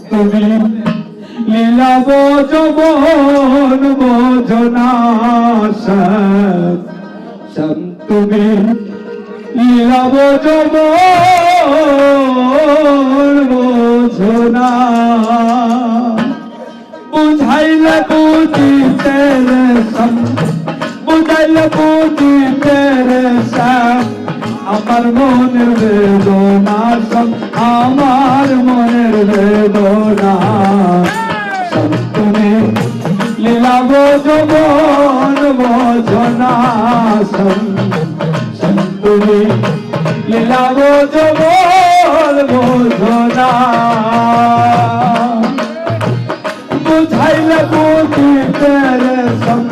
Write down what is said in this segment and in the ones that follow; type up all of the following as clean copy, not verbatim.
তুমি লীলা বোঝবন বোঝনা তুমি লীলা বোঝবন বোঝনা বুঝাইলে বুঝিতে বুঝাইলে বুঝিতে আমার মনের বেদনা সব আমার মনের বেদনা সব তুমি লীলা বোঝবন বোঝনা সব তুমি লীলা বোঝবন বোঝনা বুঝাইলে বুঝিতে সব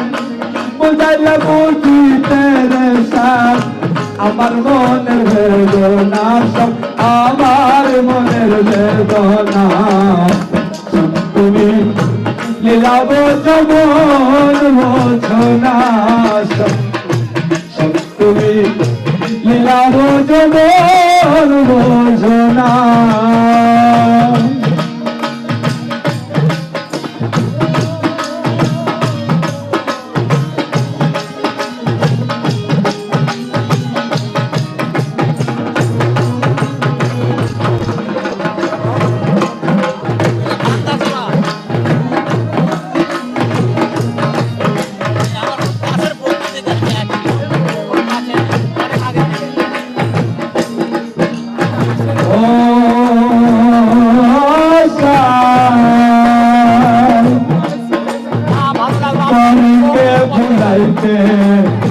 বুঝাইলে বুঝিতে সব আমার মনের বেদনা সব আমার মনের বেদনা তুমি লীলা বোঝবন বোঝনা সব তুমি লীলা বোঝবন বোঝনা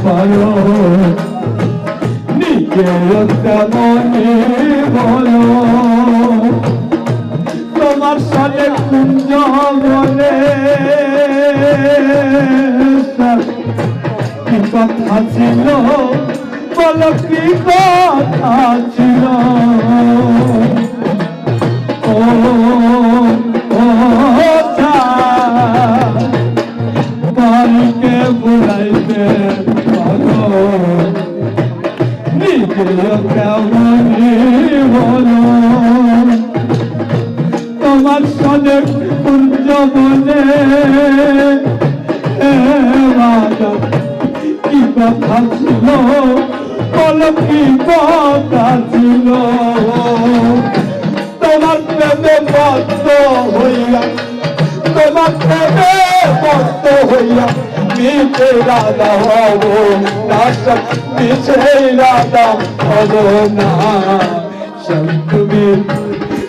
পারো নিজের তেমনি বলো তোমার সাথে কুঞ্জ বলে কি কথা ছিল বলো কি কথা ছিল ও বাড়িকে বুড়াইতে পারো নিজের কেমনি বলো তোমার সাথে কুঞ্জ বলে কি কথা ছিল বলো কি কথা ছিল তোমার প্রেমে বদ্ধ হইয়া তোমার প্রেমে বদ্ধ হইয়া মিছে রাধা হব না মিছে রাধা হব না তুমি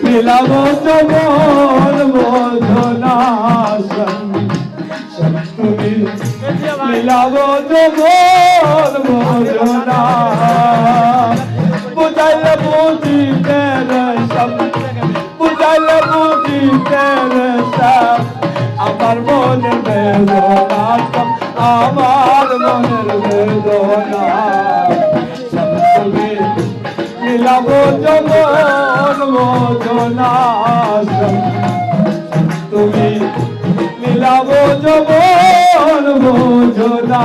লীলা বোঝবন বোঝনা তুমি লীলা বোঝবন বোঝনা বুঝাইলে বুঝিতে সব বুঝাইলে বুঝিতে সব আমার মনের বেদনা সব আমার মনের বেদনা সব তুমি লীলা বোঝবন বোঝনা সব তুমি লীলা বোঝবন বোঝনা